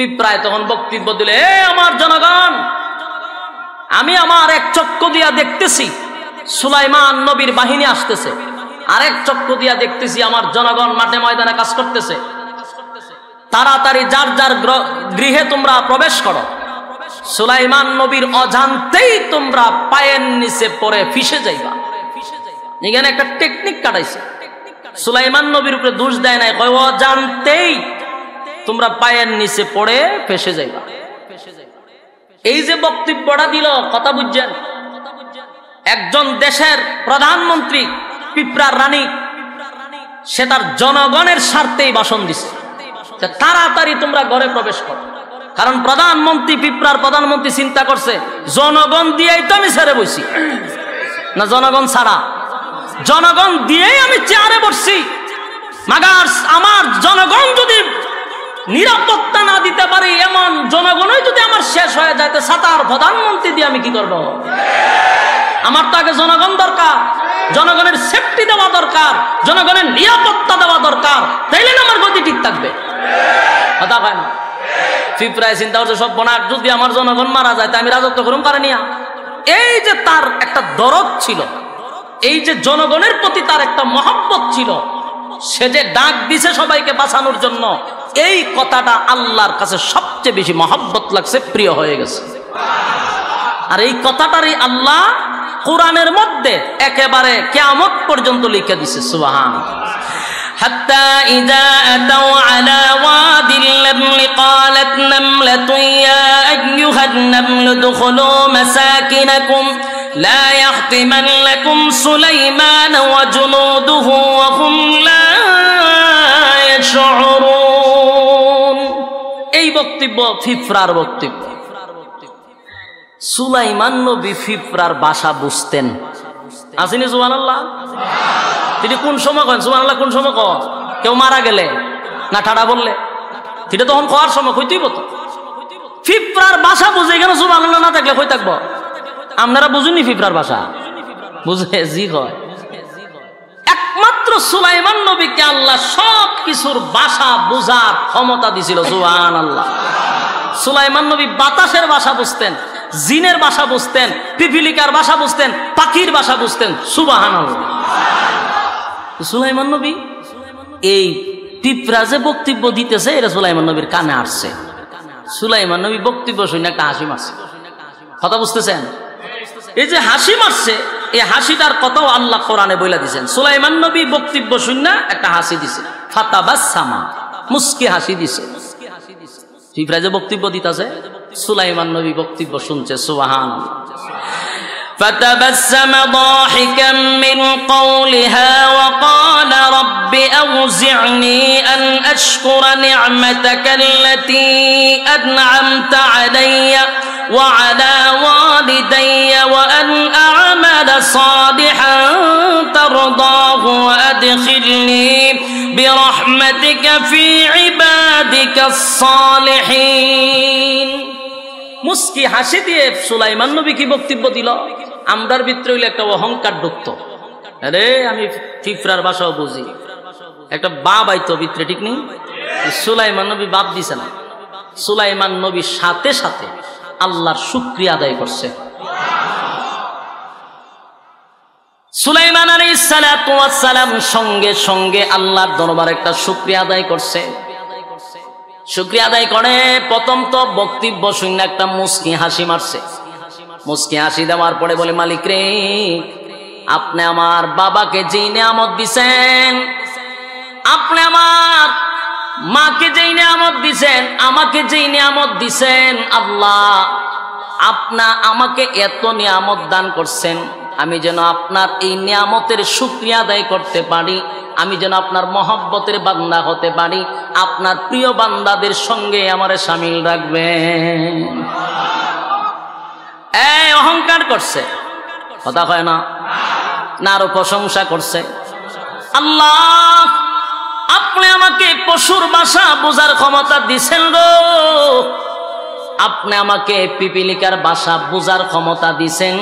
পিঁপড়ায় তখন বক্তব্য দিলে, আমার জনগণ, আমি আমার এক চক্ষু দিয়া দেখতেছি সুলাইমান নবীর বাহিনী আসতেছে, আরেক চক্ষু দিয়া দেখতেছি আমার জনগণ মাঠে ময়দানে কাজ করতেছে। তাড়াতাড়ি যার যার গৃহে তোমরা প্রবেশ করো। সুলাইমান নবীর অজান্তেই তোমরা পায়ের নিচে পড়ে ফিসে যাইবা। এখানে একটা টেকনিক কাটাইছে। সুলাইমান নবীর উপরে দোষ দেয় নাই, কয় অজান্তেই তোমরা পায়ের নিচে পড়ে ফেসে যাইবা। এই যে বক্তব্যটা দিল, কথা বুঝছেন? একজন দেশের প্রধানমন্ত্রী, পিঁপড়ার রানী, সে তার জনগণের স্বার্থেই ভাষণ দিছে, তাড়াতাড়ি তোমরা ঘরে প্রবেশ করো। কারণ প্রধানমন্ত্রী, পিঁপড়ার প্রধানমন্ত্রী চিন্তা করছে, জনগণ দিয়েই তো আমি ছেড়ে বসি না, জনগণ ছাড়া, জনগণ দিয়েই আমি চেয়ারে বসছি। মাগার আমার জনগণ যদি নিরাপত্তা না দিতে পারি, এমন জনগণই যদি আমার শেষ হয়ে যায়, সাতার প্রধানমন্ত্রী দিয়ে আমি কি করব? আমার তো আগে জনগণ দরকার, জনগণের সেফটি দেওয়া দরকার, জনগণের নিরাপত্তা দেওয়া দরকার, তাইলে না আমার গতি ঠিক থাকবে। কথা হয় না? পিঁপড়ায় চিন্তা করছে, সব বোনা, যদি আমার জনগণ মারা যায় তা আমি রাজত্ব করুম পারে নিয়া। এই যে তার একটা দরদ ছিল, এই যে জনগণের প্রতি তার একটা মহব্বত ছিল, সে যে ডাক দিছে সবাইকে বাঁচানোর জন্য, এই কথাটা আল্লাহর কাছে সবচেয়ে বেশি মহব্বত লাগছে, প্রিয় হয়ে গেছে। আর এই কথাটারই আল্লাহ কোরআনের মধ্যে একেবারে কিয়ামত পর্যন্ত লিখে দিছে। সুবহানাল্লাহ। حتى إذا أتوا على واد النمل قالت نملة يا أيها النمل ادخلوا مساكنكم لا يحطمنكم سليمان وجنوده وهم لا يشعرون। এই বক্তব্য পিঁপড়ার বক্তব্য। সুলাইমান নবী পিঁপড়ার ভাষা বুঝতেন। আসেনি সুবহানাল্লাহ? তিনি কোন সময় কন সুবহানাল্লাহ? কোন সময় কন? কেউ মারা গেলে না ঠাড়া বললে, তিনি তখন খাওয়ার সময় কইতেই বলতো। পিঁপড়ার ভাষা বুঝে, এখানে সুবহানাল্লাহ না থাকলে কই থাকবো? আপনারা বুঝুননি পিঁপড়ার ভাষা? বুঝে জি হয়। একমাত্র সুলাইমান নবীকে আল্লাহ সব কিছুর ভাষা বুঝার ক্ষমতা দিছিল। সুবহানাল্লাহ। সুলাইমান নবী বাতাসের ভাষা বুঝতেন, জিনের ভাষা বুঝতেন, পিপিলিকার ভাষা বুঝতেন, পাখির ভাষা বুঝতেন। সুবহানাল্লাহ। সুলাইমান নবী এই পিঁপড়া যে বক্তব্য দিতেছে, এটা সুলাইমান নবীর কানে আসছে। সুলাইমান নবী বক্তব্য শুনে একটা হাসি মারছে। কথা বুঝতেছেন? এই যে হাসি মারছে, এই হাসিটার কথাও আল্লাহ কোরআনে বইলা দিয়েছেন। সুলাইমান নবী বক্তব্য শুনে একটা হাসি দিছে, ফাতাবাসসামা, মুস্কি হাসি দিছে। পিঁপড়া যে বক্তব্য দিতেছে, সুলাইমান নবী বক্তব্য শুনছে। সুবহানাল্লাহ। فتبسم ضاحكا من قولها وقال رب أوزعني أن أشكر نعمتك التي أنعمت علي وعلى والدي وأن أعمل صالحا ترضاه وأدخلني برحمتك في عبادك الصالحين। মুস্কি হাসি দিয়ে সুলাইমান নবী কি বক্তব্য দিল? আমরার ভিতরে হইলে একটা অহংকার ঢুকতো, আরে আমি পিঁপড়ার ভাষাও বুঝি, একটা বাপ আইতো ভিতরে, ঠিক নেই? সুলাইমান নবী বাপ দিছে না। সুলাইমান নবীর সাথে সাথে আল্লাহর শুকরিয়া আদায় করছে। সুলাইমান আলাইহিস সালাতু ওয়াস সালাম সঙ্গে সঙ্গে আল্লাহর দরবারে একটা শুকরিয়া আদায় করছে। শুকরিয়া আদায় করে প্রথম তো বক্তব্য শুনে একটা মুস্কি হাসি মারছে। মুস্কি হাসি দেওয়ার পরে বলে, মালিক রে, আপনি আমার বাবাকে যেই নিয়ামত দিছেন, আপনি আমার মাকে যেই নিয়ামত দিছেন, আমাকে যেই নিয়ামত দিছেন, আল্লাহ আপনা আমাকে এত নিয়ামত দান করছেন, আমি যেন আপনার এই নিয়ামতের শুকরিয়া আদায় করতে পারি, আমি যেন আপনার মহব্বতের বান্দা হতে পারি, আপনার প্রিয় বান্দাদের সঙ্গে আমারে শামিল রাখবেন। এই অহংকার করছে, কথা হয় না, না আরো প্রশংসা করছে। আল্লাহ আপনি আমাকে পশুর ভাষা বোঝার ক্ষমতা দিছেন গো, আপনি আমাকে পিপিলিকার ভাষা বোঝার ক্ষমতা দিছেন।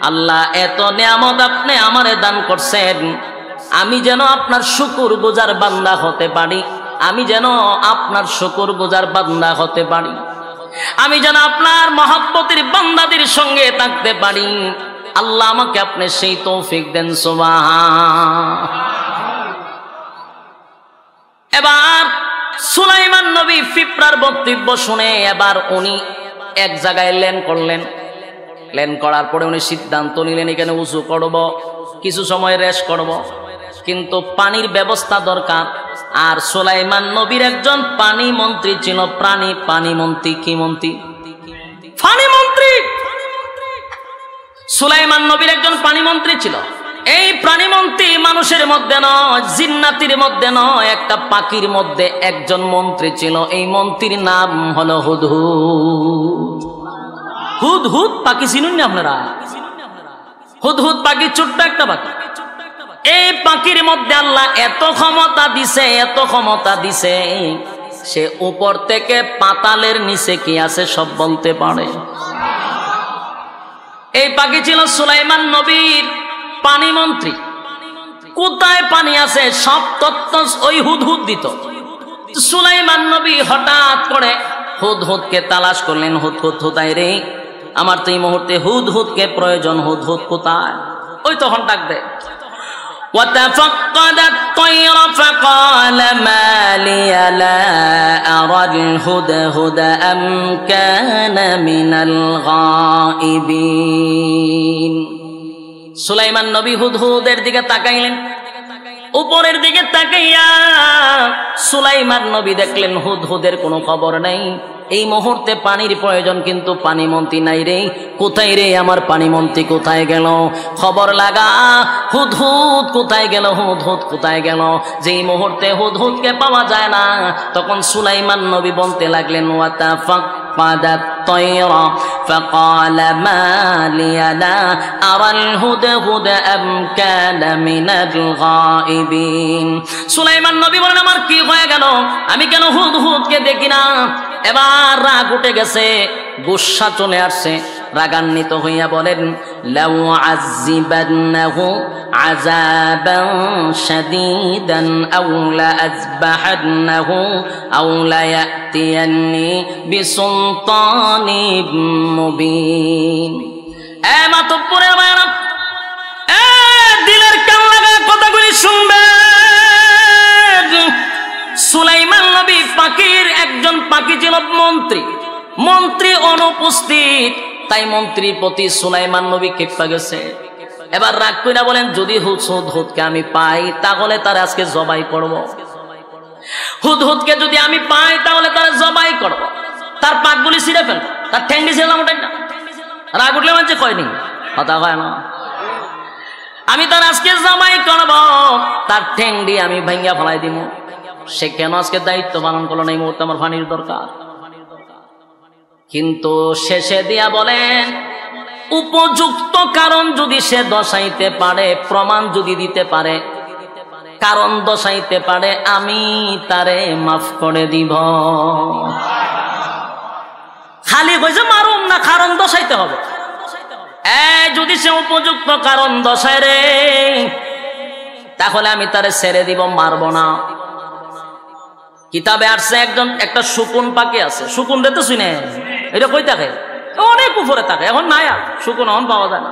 আল্লাহ এত নিয়ামত আপনি আমারে দান করছেন, আমি যেন আপনার শুকুর বোঝার বান্দা হতে পারি, আমি যেন আপনার শুকরগুজার বান্দা হতে পারি, আমি যেন আপনার মহব্বতের বান্দাদের সঙ্গে থাকতে পারি। আল্লাহ আমাকে আপনি সেই তৌফিক দেন। সুবহান। এবার সুলাইমান নবী ফিপ্রার বক্তব্য শুনে এবার উনি এক জায়গায় ল্যান্ড করলেন। ল্যান্ড করার পরে উনি সিদ্ধান্ত নিলেন এখানে উঁচু করব, কিছু সময় রেস্ট করব, কিন্তু পানির ব্যবস্থা দরকার। আর সুলাইমান নবীর একজন পানি মন্ত্রী ছিল। পানি মন্ত্রী কি মন্ত্রী? পানি মন্ত্রী। সুলাইমান নবীর একজন পানি মন্ত্রী ছিল। এই প্রাণী মন্ত্রী মানুষের মধ্যে নয়, জিন্নাতির মধ্যে নয়, একটা পাখির মধ্যে একজন মন্ত্রী ছিল। এই মন্ত্রীর নাম হলো হুদহুদ। হুদহুদ পাখি চিনুন না আপনারা? হুদহুদ পাখি ছোট্ট একটা পাখি। এই পাখির মধ্যে আল্লাহ এত ক্ষমতা দিছে, এত ক্ষমতা দিছে, সে উপর থেকে পাতালের নিচে কি আছে সব বলতে পারে। এই পাখি ছিল সুলাইমান নবীর পানি মন্ত্রী। কোথায় পানি আছে সব তথ্য ওই হুদহুদ দিত। সুলাইমান নবী হঠাৎ করে হুদহুদকে তালাশ করলেন। হুদহুদ কোথায় রে? আমার তো এই মুহূর্তে হুদহুদকে প্রয়োজন। হুদহুদ কোথায়? ওই তখন ডাক দেয়, وتفقد الطير فقال ما لي لا أرى الهدهد أم كان من الغائبين। সুলাইমান নবী হুদহুদের দিকে তাকাইলেন। উপরের দিকে তাকাইয়া সুলাইমান নবী দেখলেন হুদহুদের কোনো খবর নাই। এই মুহূর্তে পানির প্রয়োজন, কিন্তু পানি মন্ত্রী নাই রে। কোথায় রে আমার পানি মন্ত্রী? কোথায় গেল? খবর লাগা, হুদহুদ কোথায় গেল? হুদহুদ কোথায় গেল? যেই মুহূর্তে হুদহুদকে পাওয়া যায় না, তখন সুলাইমান নবী বলতে লাগলেন, وتفقد الطير فقال ما لي لا أرى الهدهد أم كان من الغائبين। সুলাইমান নবী বলেন, আমার কি হয়ে গেল? আমি কেন হুদহুদকে দেখি না? এবার রাগ উঠে গেছে, গুসা চলে আসছে। রাগান্বিত হইয়া বলেন, লাউ আযিবান্নাহু আযাবান শাদীদান আও লা আযবাহান্নাহু আও লা ইয়াতিয়ান্নি বিসুলতানিন মুবিন। এ মাতব্বরের ভাইরা, এ দিলের কান লাগা কথাগুলি শুনবেন। সুলাইমান নবী পাখির একজন পাখি ছিল মন্ত্রী। মন্ত্রী অনুপস্থিত, তাই মন্ত্রীর প্রতি সুলাইমান নবী ক্ষেপা গেছে। এবার রাগ কইরা বলেন, যদি হুদহুদকে আমি পাই তাহলে তার আজকে জবাই করব। হুদহুদকে যদি আমি পাই তাহলে তার জবাই করব, তার পাকগুলি ছিঁড়ে ফেলবো, তার ঠ্যাংটি ছিঁড়লাম। ওটাই না রাগ উঠলে মানে কয়নি কথা হয় না। আমি তার আজকে জবাই করব, তার ঠ্যাংটি আমি ভাঙ্গা ফেলাই দিব। সে কেন আজকে দায়িত্ব পালন করলো না? এই মুহূর্তে আমার পানির দরকার। কিন্তু শেষে দিয়া বলেন, উপযুক্ত কারণ যদি সে দশাইতে পারে, প্রমাণ যদি দিতে পারে, কারণ দশাইতে পারে, আমি তারে মাফ করে দিব। খালি কইছে মারুম না, কারণ দশাইতে হবে। যদি সে উপযুক্ত কারণ দশায় রে, তাহলে আমি তারে ছেড়ে দিব, মারব না। কিতাবে আসছে একটা শকুন পাখি আছে। শকুন রে তো শুনে, এটা কই থাকে? অনেক উপরে থাকে। এখন নাই আর শকুন, এখন পাওয়া যায় না।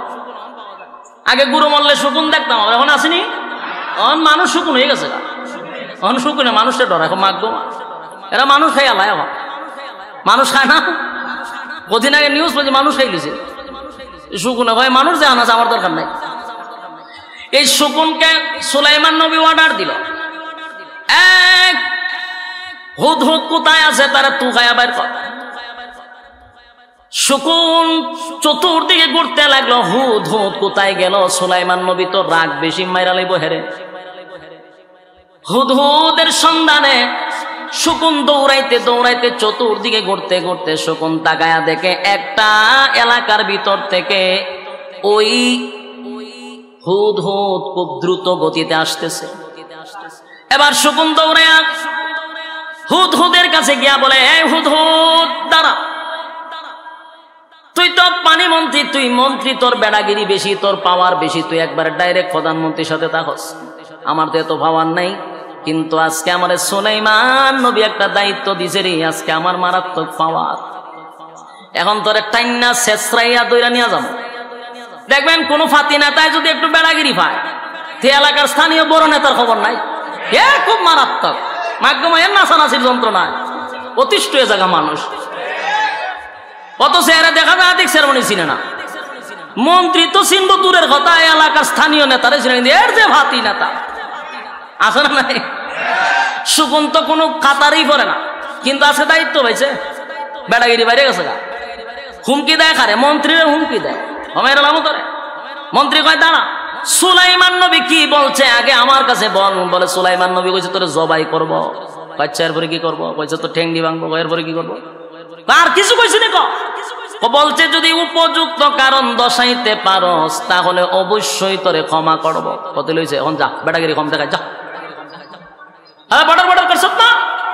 আগে গুরু মল্লে শকুন দেখতাম, এখন আসেনি। এখন মানুষ শকুন হয়ে গেছে। এখন শকুনে মানুষের ডর। এখন মাগবো, এরা মানুষ খাই আলাই। এখন মানুষ খায় না। কদিন আগে নিউজ বলছে মানুষ খাই লিছে শকুনে। ভাই মানুষ যে আনা আমার দরকার নাই। এই শকুনকে সুলাইমান নবী অর্ডার দিল, এক হুদহুদ কোথায় আছে তারা তু খায়া বাইর কর। শকুন চতুর্দিকে ঘুরতে লাগলো, হুদহুদ কোথায় গেল? সুলাইমান নবী তো রাগ বেশি, মাইরা লইব হেরে। হুদহুদের সন্ধানে শকুন দৌড়াইতে দৌড়াইতে চতুর্দিকে ঘুরতে ঘুরতে শকুন তাকায়া দেখে একটা এলাকার ভিতর থেকে ওই হুদহুদ খুব দ্রুত গতিতে আসতেছে। এবার শকুন দৌড়ায়া হুদহুদের কাছে গিয়া বলে, এই হুদহুদ দাঁড়া, তুই তো পানি মন্ত্রী, তুই মন্ত্রী, তোর বেড়াগিরি বেশি, তোর পাওয়ার বেশি, তুই একবার ডাইরেক্ট প্রধানমন্ত্রীর সাথে থাকস। আমার তো এত পাওয়ার নাই, কিন্তু আজকে আমার সুলাইমান নবী একটা দায়িত্ব দিছে রে, আজকে আমার মারাত্মক পাওয়ার। এখন তোরে টাইনা শেষরাইয়া দইরা নিয়ে যাবো। দেখবেন কোন ফাতি নেতায় যদি একটু বেড়াগিরি পায়, সে এলাকার স্থানীয় বড় নেতার খবর নাই, এ খুব মারাত্মক মাধ্যমের নাচানাচির যন্ত্রণায় অতিষ্ঠ হয়ে জায়গা মানুষ। কত চেহারা দেখা যায় আদিক সেরেমনি চিনে না, মন্ত্রী তো চিনব দূরের কথা, এলাকার স্থানীয় নেতারে চিনে, এর যে ভাতি নেতা আছে না নাই, সুকুন তো কোনো কাতারই পড়ে না, কিন্তু আছে দায়িত্ব পাইছে, বেড়াগিরি বাইরে গেছে গা, হুমকি দেয় খারে, মন্ত্রীরা হুমকি দেয়, মন্ত্রী কয় দাঁড়া, সুলাইমান নবী কি বলছে আগে আমার কাছে বল। বলে সুলাইমান নবী কইছে তোরে জবাই করবো। বাচ্চা এরপরে কি করবো? কইছে তো ঠেঙ্গি ভাঙবো। এরপরে কি করবো? আর কিছু কইছি না, বলছে যদি উপযুক্ত কারণ দর্শাইতে পারস তাহলে অবশ্যই তোরে ক্ষমা করবো। কত লইছে, এখন যা বেটাগিরি কম দেখায়, যা বর্ডার বর্ডার করছ না,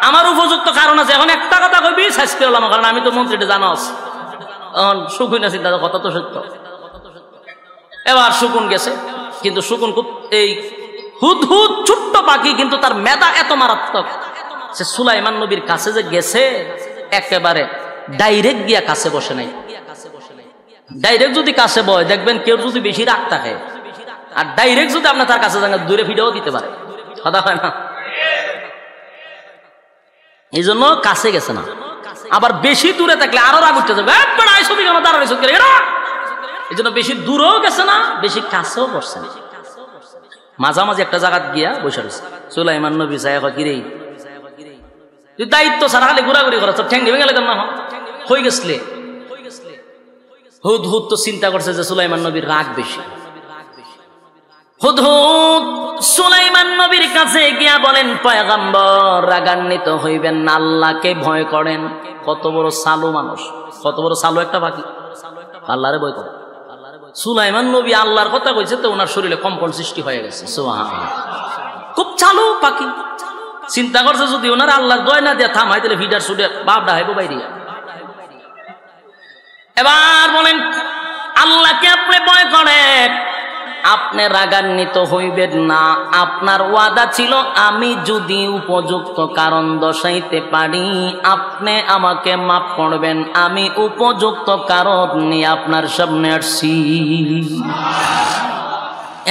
আমার উপযুক্ত কারণ আছে, এখন একটা কথা কইবি শেষ করলাম, কারণ আমি তো মন্ত্রীটা জানাস। সুকুন আছে, দাদা কথা তো সত্য। এবার সুকুন গেছে, কিন্তু সুকুন খুব এই হুদহুদ ছোট্ট পাখি, কিন্তু তার মেধা এত মারাত্মক, সে সুলাইমান নবীর কাছে যে গেছে একেবারে ডাইরেক্ট গিয়া কাছে বসে নাই। ডাইরেক্ট যদি কাছে বয় দেখবেন কেউ যদি বেশি রাগ থাকে, আর ডাইরেক্ট যদি আপনার তার কাছে যান দূরে ফিরেও দিতে পারে, কথা হয় না। এই জন্য কাছে গেছে না, আবার বেশি দূরে থাকলে আরো রাগ উঠতে যাবে, এই জন্য বেশি দূরেও গেছে না, বেশি কাছেও বসছে না, মাঝামাঝি একটা জায়গা গিয়া বসে রয়েছে। সুলাইমান নবী সাহেব কিরে তুই দায়িত্ব ছাড়া খালি ঘোরাঘুরি করা, ঠ্যাং ভেঙে গেলে না হয়ে গেছলে। হুদ হুদ তো চিন্তা করছে যে সুলাইমান নবীর রাগ বেশি। হুদ হুদ সুলাইমান নবীর কাছে গিয়া বলেন, পয়গম্বর রাগান্বিত হইবেন না, আল্লাহকে ভয় করেন। কত বড় সালু মানুষ, কত বড় সালু একটা পাখি, আল্লাহরে ভয় করে। সুলাইমান নবী আল্লাহর কথা কইছে তো ওনার শরীরে কম্পন সৃষ্টি হয়ে গেছে। সুবহানাল্লাহ, খুব চালু পাখি। চিন্তা করছে যদি ওনার আল্লাহ দয় না দিয়ে থামাই দিলে ভিডার সুডে বাপ ডাইব বাইরে। এবার বলেন আল্লাহকে আপনি ভয় করেন, আপনি রাগান্বিত হইবেন না। আপনার ওয়াদা ছিল আমি যদি উপযুক্ত কারণ দর্শাইতে পারি আপনি আমাকে মাফ করবেন। আমি উপযুক্ত কারণ নিয়ে আপনার সামনে আসছি।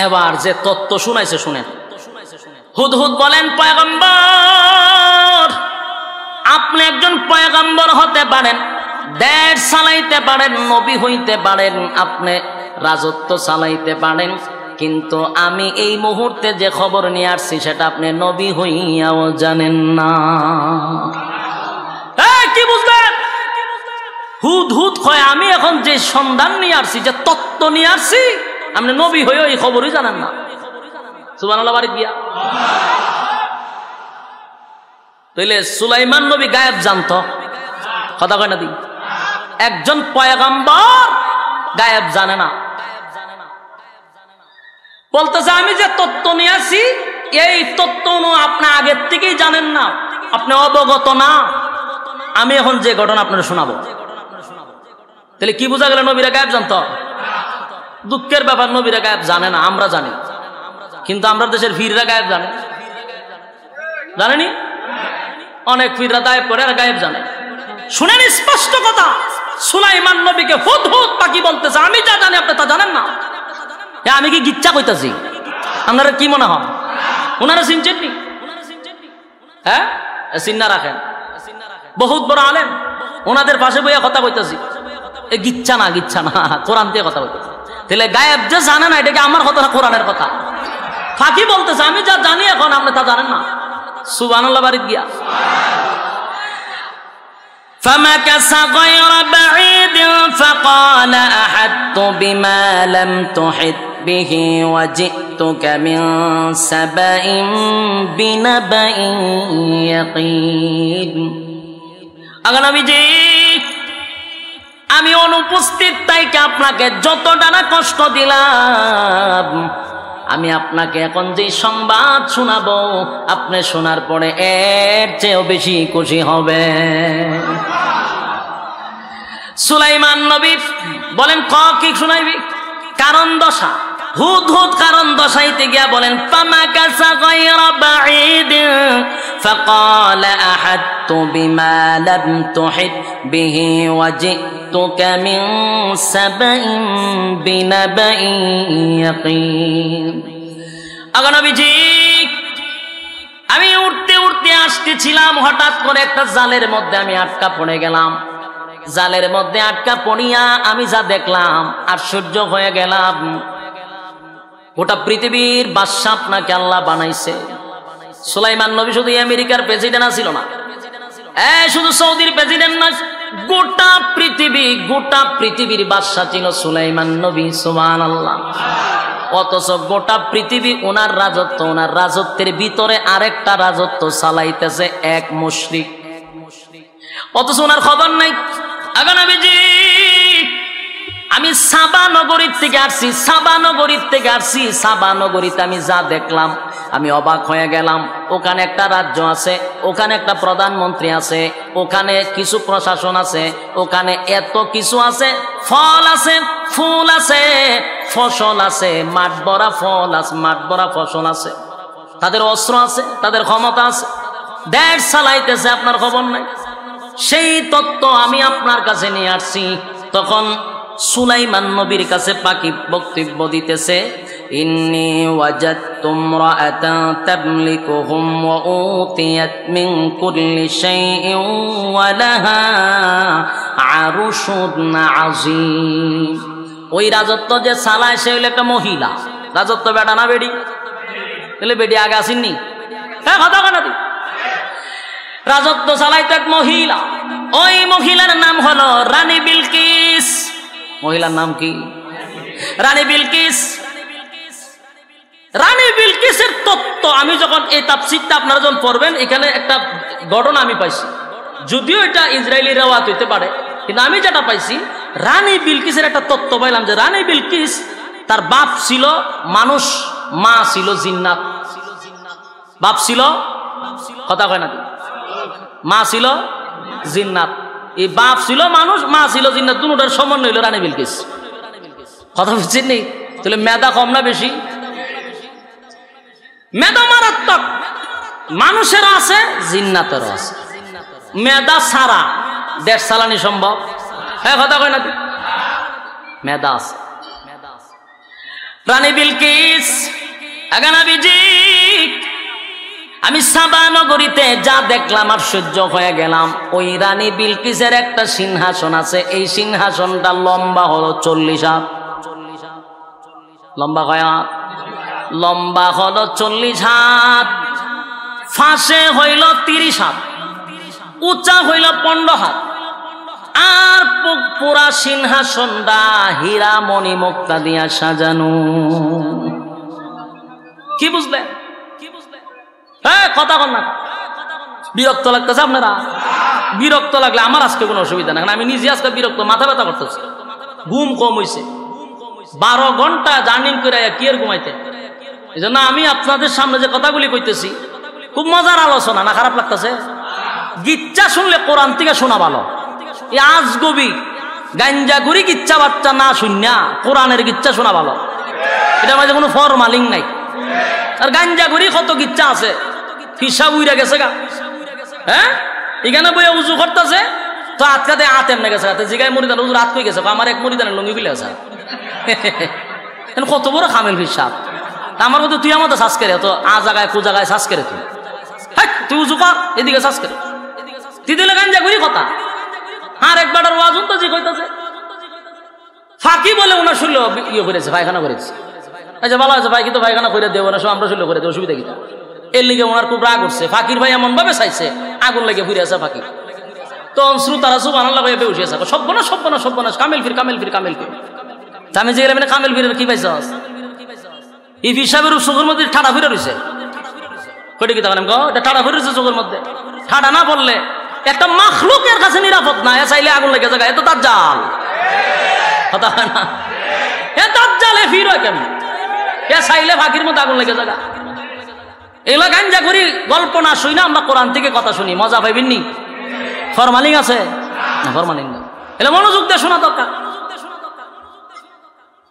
এবার যে তত্ত্ব শুনাইছে শুনেন। হুদহুদ বলেন, পয়গম্বর আপনি একজন পয়গম্বর হতে পারেন, দেশ চালাইতে পারেন, নবী হইতে পারেন, আপনি রাজত্ব চালাইতে পারেন, কিন্তু আমি এই মুহূর্তে যে খবর নিয়ে আসছি সেটা আপনি নবী হইয়াও জানেন না। কি বুঝলেন? হুদ হুদ কয় আমি এখন যে সন্ধান নিয়ে আসছি, যে তত্ত্ব নিয়ে আসছি, আপনি নবী হইয়াও এই খবরই জানেন না। সুবহানাল্লাহ বাড়ি গিয়া তাইলে সুলাইমান নবী গায়েব জানতো, কথা কয় না দি, একজন পয়গম্বর গায়েব জানে না। বলতেছে আমি যে তত্ত্ব নিয়ে আসি এই তত্ত্ব আপনি আগের থেকেই জানেন না, আপনি অবগত না। আমি এখন যে ঘটনা আপনারা শোনাবো, তাহলে কি বোঝা গেল? নবীরা গায়েব জানতো। দুঃখের ব্যাপার, নবীরা গায়েব জানে না, আমরা জানি, কিন্তু আমরা দেশের ফিররা গায়েব জানে, জানেনি? অনেক ফিররা গায়েব করে আর গায়েব জানে। শুনেন স্পষ্ট কথা, সুলাইমান নবীকে হুদ হুদ পাখি বলতেছে আমি যা জানি আপনি তা জানেন না। আমি কি গিচ্ছা কইতাছি? আপনারা কি মনে হয় ওনারা চিনছেন নি? হ্যাঁ, চিন্না রাখেন, বহুত বড় আলেম, ওনাদের পাশে বইয়া কথা কইতাছি। এ গিচ্ছা না, গিচ্ছা না, কোরআন দিয়ে কথা কইতাছি। তাহলে গায়েব যে জানে না, এটাকে আমার কথা না কোরআনের কথা। ফাঁকি বলতেছে আমি যা জানি এখন আপনি তা জানেন না। সুবহানাল্লাহ বাড়ি গিয়া فمكث غير بعيد فقال أحطت بما لم تحط به وجئتك من سبأ بنبأ يقين। আগে নবীজি আমি অনুপস্থিত তাইকে আপনাকে যতটা না কষ্ট দিলাম, আমি আপনাকে এখন যে সংবাদ শোনাবো আপনি শোনার পরে এর চেয়েও বেশি খুশি হবে। সুলাইমান নবী বলেন কি শুনাইবি? কারণ দশা, হুদহুদ কারণ দশাইতে গিয়া বলেন ফামাকাসা গায়রা বাঈদ ফাকালা আহাদতু বিমা লাম তুহিত বিহি ওয়াজিতুকা মিন সাবাইন বিনাবাইন ইয়াকিন। আগো নবীজি, আমি উঠতে উঠতে আসতেছিলাম, হঠাৎ করে একটা জালের মধ্যে আমি আটকা পড়ে গেলাম। জালের মধ্যে আটকা পড়িয়া আমি যা দেখলাম আশ্চর্য হয়ে গেলাম। গোটা পৃথিবীর বাদশা আপনাকে আল্লাহ বানাইছে। সুলাইমান নবী শুধু আমেরিকার প্রেসিডেন্ট ছিল না, শুধু সৌদির প্রেসিডেন্ট না, গোটা পৃথিবীর বাদশা ছিল সুলাইমান নবী। সুবহানাল্লাহ। অথচ গোটা পৃথিবী ওনার রাজত্ব, ওনার রাজত্বের ভিতরে আরেকটা রাজত্ব চালাইতেছে এক মুশরিক, অথচ ওনার খবর নাই। আগো নবীজি, আমি সাবা নগরীর থেকে আসছি, সাবা নগরীতে আমি যা দেখলাম আমি অবাক হয়ে গেলাম। ওখানে একটা রাজ্য আছে, ওখানে একটা প্রধানমন্ত্রী আছে, ওখানে কিছু প্রশাসন আছে, ওখানে এত কিছু আছে, ফল আছে, ফুল আছে, ফসল আছে, মাঠ ভরা ফল আছে, মাঠ ভরা ফসল আছে, তাদের অস্ত্র আছে, তাদের ক্ষমতা আছে, দেশ চালাইতেছে, আপনার খবর নাই। সেই তত্ত্ব আমি আপনার কাছে নিয়ে আসছি। তখন সুলাইমান নবীর কাছে পাখি বক্তব্য দিতেছে, ইন্নী ওয়াজাদতু ইমরাআতান তামলিকুহুম ওয়া উতিয়াত মিন কুল্লি শাইইন ওয়া লাহা আরশুন আযীম। ওই রাজত্ব যে চালায় সে হলো একটা মহিলা। রাজত্ব বেটা না বেডি? তাহলে বেডি আগে আসেননি? হ্যাঁ, কথা কথা দি। রাজত্ব চালাইতো এক মহিলা। ওই মহিলার নাম হলো রানী বিলকিস। মহিলার নাম কি? রানী বিলকিস। রানী বিলকিসের তত্ত্ব আমি যখন এই তাফসীরটা আপনারা যখন পড়বেন, এখানে একটা ঘটনা আমি পাইছি, যদিও এটা ইসরায়েলি রেওয়াত হইতে পারে, কিন্তু আমি যেটা পাইছি রানী বিলকিসের একটা তত্ত্ব পাইলাম যে রানী বিলকিস তার বাপ ছিল মানুষ, মা ছিল জিন্নাত। বাপ ছিল, কথা কয় না, মা ছিল জিন্নাত। এই বাপ ছিল মানুষ, মা ছিল জিন্নাত, দুটোটার সমন্বয় হইল রানী বিলকিস। কথা বুঝছেন নি? তাহলে মেধা কম না বেশি? মেধা মারাত্মক। মানুষেরও আছে, জিন্নাতেরও আছে। মেধা ছাড়া দেশ চালানি সম্ভব? হ্যাঁ, কথা কয় না, মেধা আছে। রানী বিলকিস, আগে নবীজি, আমি সাবা নগরীতে যা দেখলাম আশ্চর্য হয়ে গেলাম। ওই রানী বিলকিসের একটা সিংহাসন আছে, এই সিংহাসনটা লম্বা হলো 40 হাত। লম্বা কয় হাত? লম্বা হলো 40 হাত, ফাঁসে হইল 30 হাত, উঁচা হইল 15 হাত। আর পুরা সিংহাসনটা হীরা মণি মুক্তা দিয়া সাজানো। কি বুঝলে? হ্যাঁ, কথা কন না। বিরক্ত লাগতেছে আপনারা? বিরক্ত লাগলে আমার আজকে কোনো অসুবিধা না, আমি নিজে আজকে বিরক্ত, মাথা ব্যথা করতেছে, ঘুম কম হয়েছে। 12 ঘন্টা জার্নি করে কি আর ঘুমাইতে। এই জন্য আমি আপনাদের সামনে যে কথাগুলি কইতেছি খুব মজার আলোচনা, না খারাপ লাগতেছে? গিচ্ছা শুনলে কোরআন থেকে শোনা ভালো। এই আজগবি গাঞ্জাগুড়ি গিচ্ছা বাচ্চা না শুননা কোরআনের গিচ্ছা শোনা ভালো। এটা মাঝে কোনো ফরমালিং নাই। আর গাঞ্জাগুড়ি কত গিচ্ছা আছে, হিসাব উইরা গেছে গা। হ্যাঁ, এখানে বইয়া উজু করতেছে তো আটকাতে আতেম না গেছে, জিগায় মরিদান উজুর হাত কই গেছে, আমার এক মরিদানের লুঙ্গি ফেলে গেছে। কত বড় খামেল হিসাব। আমার মধ্যে তুই আমাদের শ্বাস করে তো আ জায়গায় কু জায়গায় শ্বাস করে তুই উজু কর, এদিকে শ্বাস করে তুই দিলে গাঞ্জাগুড়ি কথা। আর একবার ওয়াজ উনতেছি কইতাছে ফাঁকি বলে ওনার শুনলো ইয়ে করেছে, পায়খানা করেছে। আচ্ছা ভালো আছে ভাই, কিন্তু পায়খানা করে দেবো না, আমরা শুনলো করে দেবো, অসুবিধা কি? এর লিগে ওনার খুব রাগ উঠছে। ফাঁকির ভাই এমন ভাবে চাইছে আগুন লেগে ফিরে আছে ফাঁকি। তখন শ্রোতারা সুবহানাল্লাহ ভাই বেউসে আছে, সব্বনাশ সব্বনাশ সব্বনাশ, কামেল ফির কামেল ফির কামেল ফির। আমি যে গেলাম কামেল ফিরের কি পাইছ? এই হিসাবের চোখের মধ্যে ঠাডা ফিরে রয়েছে। কইটা কি তখন এটা ঠাডা ফিরে রয়েছে চোখের মধ্যে। ঠাডা না পড়লে একটা মাখলুকের কাছে নিরাপদ না। এ চাইলে আগুন লেগে জায়গা, এত তার জাল কথা হয় না। এ তার জালে ফির হয় কেন? এ চাইলে ফাঁকির মধ্যে আগুন লেগে জায়গা। এগুলো গাঞ্জা করি গল্প না শুই না, আমরা কোরআন থেকে কথা শুনি, মজা পাইবেন নি? ফরমালিং আছে না? ফরমালিং না, এগুলো মনোযোগ দিয়ে শোনা দরকার।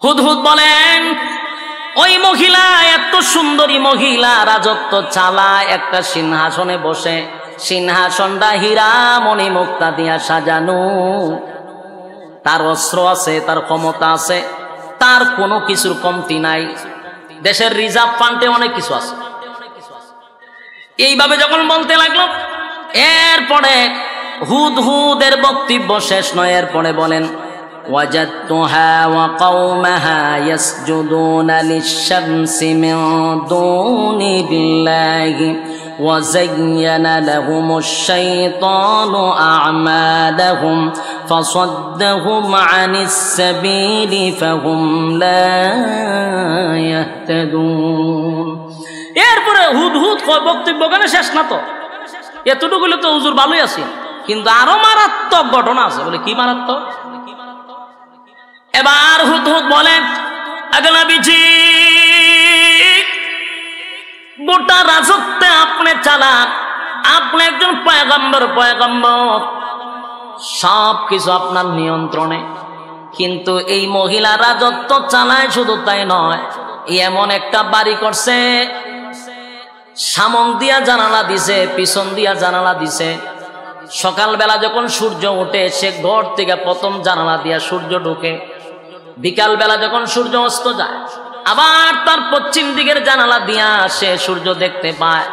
হুদহুদ বলেন ওই মহিলা, এত সুন্দরী মহিলা রাজত্ব চালায় একটা সিংহাসনে বসে। সিংহাসনটা হীরা মণি মুক্তা দিয়া সাজানো। তার অস্ত্র আছে, তার ক্ষমতা আছে, তার কোনো কিছুর কমতি নাই। দেশের রিজার্ভ ফান্ডে অনেক কিছু আছে। এইভাবে যখন বলতে লাগলো, এরপরে হুদহুদের বক্তব্য শেষ নয়, এরপরে বলেন وجدتها وقومها يسجدون للشمس من دون الله وزين لهم الشيطان أعمالهم فصدهم عن السبيل فهم لا يهتدون এরপরে হুদহুদ বক্তব্য কেন শেষ না তো, এতটুকু তো হুজুর ভালোই আছে, কিন্তু আরো মারাত্মক ঘটনা আছে। বলে কি মারাত্মক? এবার হুদহুদ বলেন, আগলাবিজি গোটা রাজত্বে আপনি চালান, আপনি একজন পয়গম্বর, সব কিছু আপনার নিয়ন্ত্রণে। কিন্তু এই মহিলা রাজত্ব চালায়, শুধু তাই নয়, এমন একটা বাড়ি করছে, সামন দিয়া জানালা দিছে, পিছন দিয়া জানালা দিছে। সকালবেলা যখন সূর্য ওঠে, সে ঘর থেকে প্রথম জানালা দিয়া সূর্য ঢোকে। বিকাল বেলা যখন সূর্য অস্ত যায়, আবার তার পশ্চিম দিকের জানালা দিয়া সে সূর্য দেখতে পায়।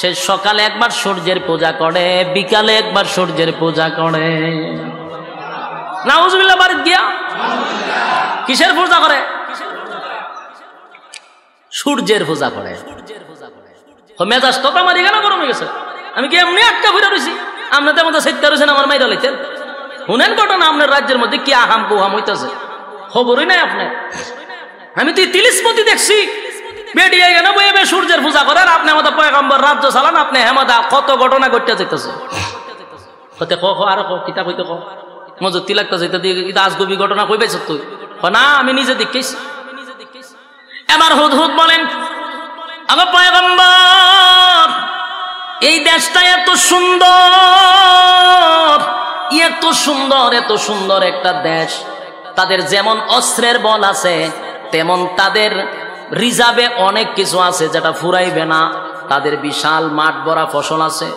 সে সকালে একবার সূর্যের পূজা করে, বিকালে একবার সূর্যের পূজা করে। নাউজুবিল্লাহ। বাড়ি গিয়া কিসের পূজা করে? সূর্যের পূজা করে। মেজাজ তো মারি গেল, গরম হয়ে গেছে। আমি কি এমনি আটকা ঘুরে রয়েছি? আপনাদের মধ্যে সেটা রয়েছেন আমার মাইরা লাইতেন। শুনেন ঘটনা, আপনার রাজ্যের মধ্যে কি আহাম কুহাম হইতেছে, খবরই নাই আপনার। আমি তো তিলিশমতি দেখছি, বেডিয়ে গেল বইবে সূর্যের পূজা করেন, আপনি আমাদের পয়গম্বর রাজ্য চালান, আপনি হেমাদা কত ঘটনা ঘটতে যেতেছে। হতে আর কিতা কইতে মজুর তিলাকটা যেতে দিয়ে আজগবি ঘটনা কই পাইছ তুই? না, আমি নিজে দেখেছি। এবার হুদহুদ বলেন, আমার পয়গম্বর, এই দেশটা এত সুন্দর, এত সুন্দর, এত সুন্দর একটা দেশ। তাদের যেমন অস্ত্রের বল আছে, তেমন তাদের রিজার্ভে অনেক কিছু আছে যেটা ফুরাইবে না। তাদের বিশাল মাঠ ভরা ফসল আছে,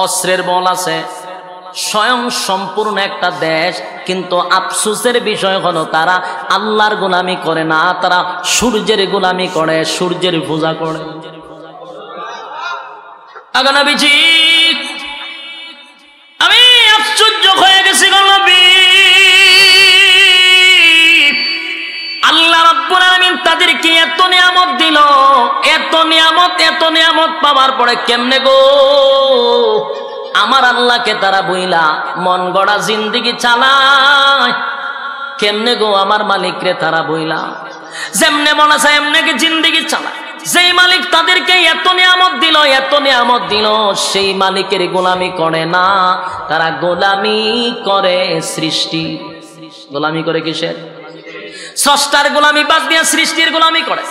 অস্ত্রের বল আছে, স্বয়ং সম্পূর্ণ একটা দেশ। কিন্তু আফসোসের বিষয় হলো তারা আল্লাহর গোলামি করে না, তারা সূর্যের গোলামি করে, সূর্যের পূজা করে। আগানবীজি, আমি আশ্চর্য হয়ে গেছি গো নবী। আল্লাহ রাব্বুল আলামিন তাদেরকে এত নিয়ামত দিল, এত নিয়ামত পাওয়ার পরে কেমনে গো আমার আল্লাহকে তারা বইলা মন গড়া জিন্দেগি চালায়? কেমনে গো আমার মালিকরে তারা বইলা যেমনে মনে চায় এমনে কি জিন্দেগি চালায়? যেই মালিক তাদেরকে এত নিয়ামত দিল, সেই মালিকের গোলামি করে না, তারা গোলামি করে সৃষ্টি। গোলামি করে কিসের? স্রষ্টার গোলামি বাদ দিয়ে সৃষ্টির গোলামি করে।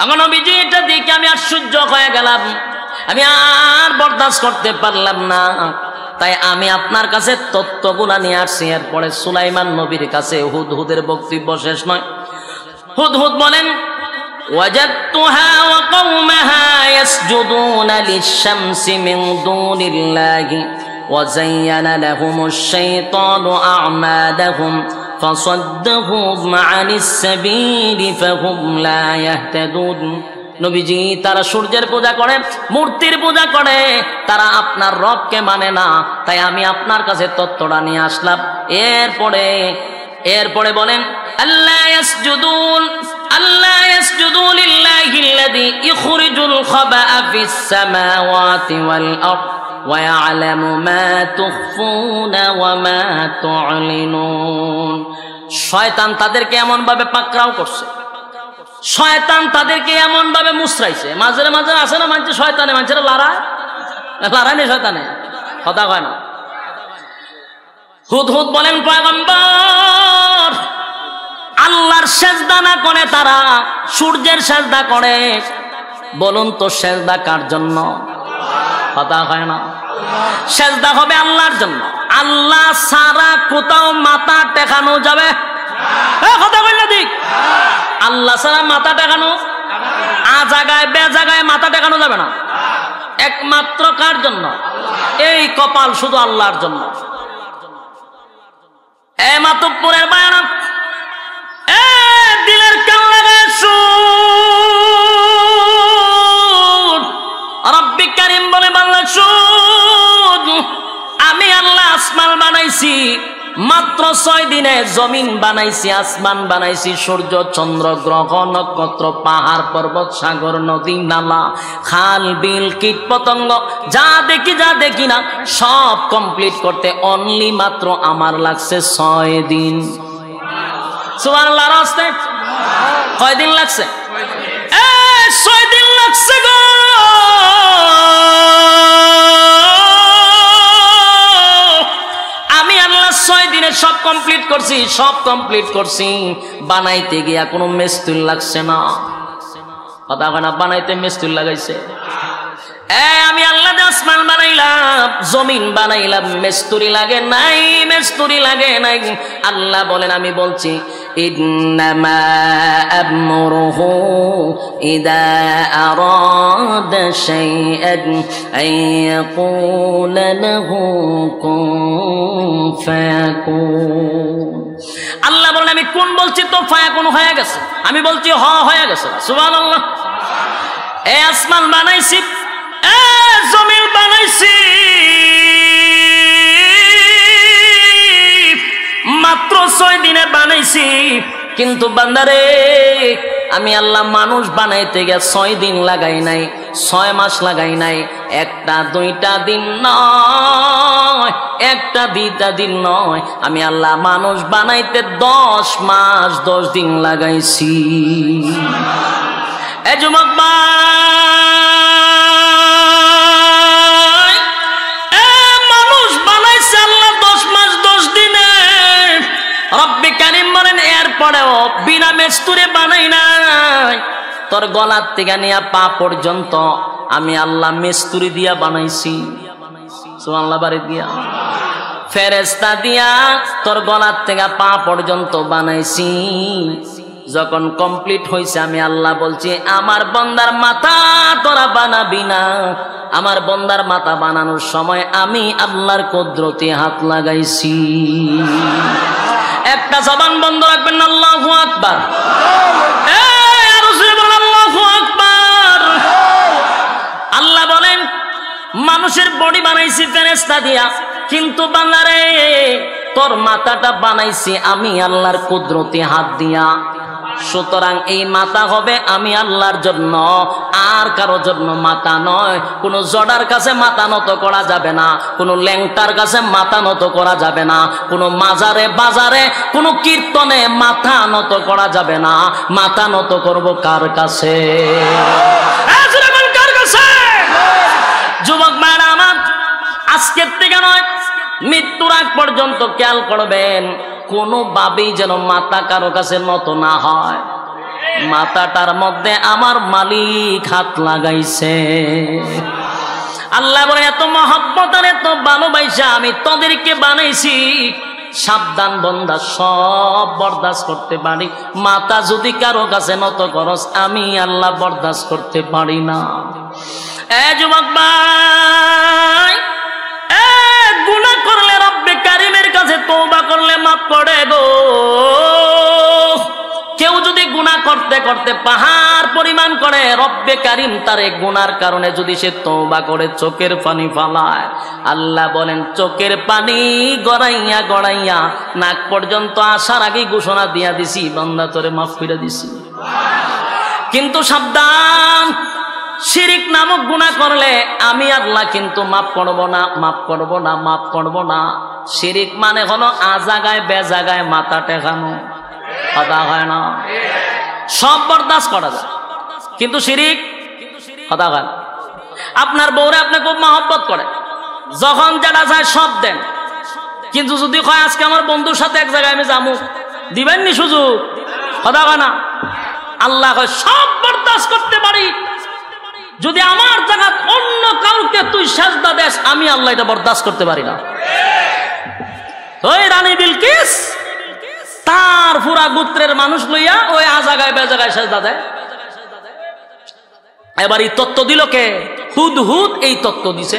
আমার নবীজি এটা দেখে আমি আশ্চর্য হয়ে গেলাম, আমি আর বরদাস্ত করতে পারলাম না। তাই আমি আপনার কাছে তত্ত্বগুলা নিয়ে আসছি। এরপরে সুলাইমান নবীর কাছে হুদহুদের বক্তব্য শেষ নয়। হুদহুদ বলেন, ওয়াজাদতুহা ওয়া কওমাহা ইয়াসজুদুনা লিশ-শামসি মিন দুনিল্লাহি ওয়া যায়্যানা লাহুমুশ শাইতানু আ'মালাহুম ফাসাদ্দাহুম আনিস সাবিলি ফাহুম লা ইয়াহতাদুন। নবীজি, তারা সূর্যের পূজা করে, মূর্তির পূজা করে, তারা আপনার রবকে মানে না। তাই আমি আপনার কাছে তত্ত্বটা নিয়ে আসলাম। এরপরে বলেন, আল্লাহ ইয়াসজুদু লিল্লাহিল্লাযী ইখরিজুল খাবা'a ফিস সামাওয়াতি ওয়াল আরদ ওয়া ইয়া'লামু মা তুখফুনা ওয়া মা তু'লিনুন। শয়তান তাদেরকে এমন ভাবে পাকড়াও করছে, শয়তান তাদেরকে এমন ভাবে মুসরাইছে। মাঝে মাঝে আসে না মানছে শয়তানে, মানুষের লড়াই নেই, শয়তানে কথা কয় না। হুদহুদ বলেন, পয়গম্বর, আল্লাহর সেজদা না করে তারা সূর্যের সেজদা করে। বলুন তো সেজদা কার জন্য? কথা হয় না। সেজদা হবে আল্লাহর জন্য। আল্লাহ ছাড়া কোথাও মাথা টেকানো যাবে? কথা বললে দিক আল্লাহ ছাড়া মাথা টেকানো, আ জায়গায় বে জায়গায় মাথা টেকানো যাবে না। একমাত্র কার জন্য? এই কপাল শুধু আল্লাহর জন্য। এ মাতব্বরের বায়ান, এ দিলের কান লাগায় শুন, রব্বি কারীম বলে বাংলা শুন, আমি আল্লাহ আসমান বানাইছি মাত্র 6 দিনে, জমিন বানাইছি, আসমান বানাইছি, সূর্য চন্দ্র গ্রহ নক্ষত্র পাহাড় পর্বত সাগর নদী নালা খাল বিল কীট পতঙ্গ যা দেখি না সব কমপ্লিট করতে অনলি মাত্র আমার লাগছে 6 দিন। সুবহানাল্লাহর রাস্তে কয় দিন লাগছে? 6 দিন লাগছে গো। আমি আল্লাহ 6 দিনে সব কমপ্লিট করছি, সব কমপ্লিট করছি। বানাইতে গিয়া কোনো মিস্ত্রি লাগছে না। কথা হয় না? বানাইতে মিস্ত্রি লাগাইছে। আমি আল্লাহ আসমান বানাইলাম, জমিন বানাইলাম, মিস্ত্রি লাগে নাই, মিস্ত্রি লাগে নাই। আল্লাহ বলেন, আমি বলছি ইন্নামা আমরুহু ইযা আরাদা শাইআন আইয়াকুলা লাহু কুন ফায়াকুন। আল্লাহ বলেন, আমি কোন বলছি তো ফায়াকুন হয়ে গেছে, আমি বলছি হ হয়ে গেছে। সুবহানাল্লাহ। এই আসমান বানাইছি, জমিন বানাইছি, মাত্র 6 দিনে বানাইছি। কিন্তু বান্দারে, আমি আল্লাহ মানুষ বানাইতে গিয়ে 6 দিন লাগাই নাই, 6 মাস লাগাই নাই, 1টা 2টা দিন নয়, 1টা 2টা দিন নয়, আমি আল্লাহ মানুষ বানাইতে 10 মাস 10 দিন লাগাইছি। এ যুবক ভাই, মানুষ বানাইছে আল্লাহ 10 মাস 10 দিনে। রব্বি কারীম বলেন, এরপরেও বিনা মিস্ত্রি বানাই নাই, তোর গলার থেকে নিয়ে পা পর্যন্ত আমি আল্লাহ মিস্ত্রি দিয়া বানাইছি। সুবহানাল্লাহ। বাড়ি দিয়া ফেরেশতা দিয়া তোর গলার থেকে পা পর্যন্ত বানাইছি। যখন কমপ্লিট হয়েছে, আমি আল্লাহ বলছি, আমার বান্দার মাথা তোরা বানাবি না। আমার বান্দার মাথা বানানোর সময় আমি আল্লাহর কুদরতে হাত লাগাইছি। একটা জবান বন্ধ রাখবেন না, আল্লাহু আকবার। আল্লাহু আকবার। আল্লাহ বলেন, মানুষের বডি বানাইছি ফেরেশতা দিয়া, কিন্তু বান্দারে তোর মাথাটা বানাইছি আমি আল্লাহর কুদরতে হাত দিয়া। সুতরাং এই মাথা হবে আমি আল্লাহর জন্য, আর কারো জন্য মাথা নয়। কোন জড়ার কাছে মাথা নত করা যাবে না, কোন ল্যাংটার কাছে মাথা নত করা যাবে না, কোন মাজারে বাজারে কোন কীর্তনে মাথা নত করা যাবে না। মাথা নত করব কার কাছে? যুবক ভাইরা আমার, আজকের থেকে নয়, মৃত্যুর আগ পর্যন্ত খেয়াল করবেন, কোনোভাবেই যেন মাথা কারো কাছে নত না হয়। মাথাটার মধ্যে আমার মালিক হাত লাগাইছে। আল্লাহ বলে, এত মহব্বত আর এত ভালোবাসা আমি তোদেরকে বানাইছি, সাবধান বান্দা, সব বরদাস্ত করতে পারি, মাথা যদি কারো কাছে নত করস আমি আল্লাহ বরদাস্ত করতে পারি না। এ যুবক ভাই, গুনাহ করলে রব্বে কারীমের কাছে তওবা করলে মাফ করে গো। কেউ যদি গুনাহ করতে করতে পাহাড় পরিমাণ করে, রব্বে কারীম তার এই গুনার কারণে যদি সে তওবা করে চোখের পানি ফালায়, আল্লাহ বলেন চোখের পানি গড়াইয়া গড়াইয়া নাক পর্যন্ত আসার আগে ঘোষণা দিয়া দিছি, বান্দা তোরে মাফ করে দিছি। কিন্তু সাবধান, শিরিক নামক গুনাহ করলে আমি আল্লাহ কিন্তু মাফ করব না, মাফ করব না, মাফ করব না। শিরিক মানে হলো আজাগায় বেজাগায় মাথা টেকানো। কথা হয় না? সব বরদাস্ত করা যায়, কিন্তু শিরিক কথা হয়। আপনার বউরে আপনি খুব মহব্বত করে, যখন যেটা চায় সব দেন, কিন্তু যদি কয় আজকে আমার বন্ধুর সাথে এক জায়গায় আমি যাবো, দিবেন নি সুযোগ? কথা হয় না? আল্লাহ কয় সব বরদাস্ত করতে পারি, যদি আমার জায়গা অন্য কাউকে তুই সাজদা দেস আমি আল্লাহ এটা বরদাস্ত করতে পারি না। ওই রানী বিলকিস তার পুরা গোত্রের মানুষ লইয়া ওই আজাগায় বেজাগায় সেজদা দেয়। এবার এই তত্ত্ব দিল কে? হুদহুদ এই তত্ত্ব দিছে।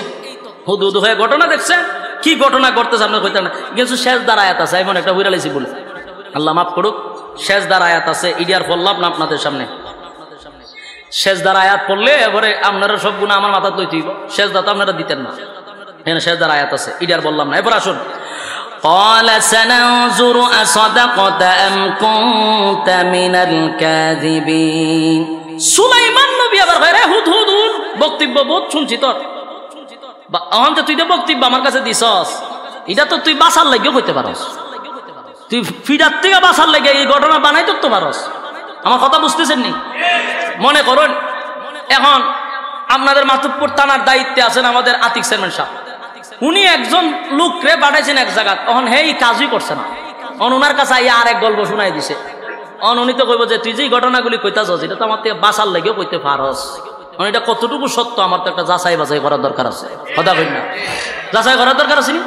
হুদহুদ হয়ে ঘটনা দেখছে। কি ঘটনা ঘটতেছে আপনার কইতে না, কিন্তু সেজদার আয়াত আছে, এমন একটা বুঝালাইছি বলে আল্লাহ মাফ করুক। সেজদার আয়াত আছে, ইডিয়ার পড়লাম না আপনাদের সামনে। সেজদার আয়াত পড়লে এবারে আপনারা সব গুণা আমার মাথা লইতে হইব। সেজদা তো আপনারা দিতেন না, হ্যাঁ সেজদার আয়াত আছে, ইডিয়ার বললাম না। এবার আসুন, قال سننظر أصدقت أم كنت من الكاذبين। সুলাইমান নবী আবার ভাই রে হুদহুদ বক্তব্য বহুত শুনছি তোর, অহন তুই তো বক্তব্য আমার কাছে দিছস, এটা তো তুই বাসার লাগিও কইতে পারস, তুই ফিরার থেকে বাসার লাগে এই ঘটনা বানাই তো পারস। আমার কথা বুঝতেছেন নি? মনে করুন এখন আপনাদের মাতুব্বর থানার দায়িত্বে আছেন আমাদের আতিক চেয়ারম্যান সাহেব, উনি একজন লোকরে পাঠাইছেন এক জায়গা, তখন হে কাজই করছে না, ওনার কাছে আইয়া আর এক গল্প শুনাই দিছে। উনি তো কইব যে তুই যে ঘটনাগুলি কইতাছস এটা তো আমার থেকে বাসার লাগেও কইতে পারস, এটা কতটুকু সত্য আমার তো একটা যাচাই বাছাই করার দরকার আছে। কথা কই না, যাচাই করার দরকার আছে নি?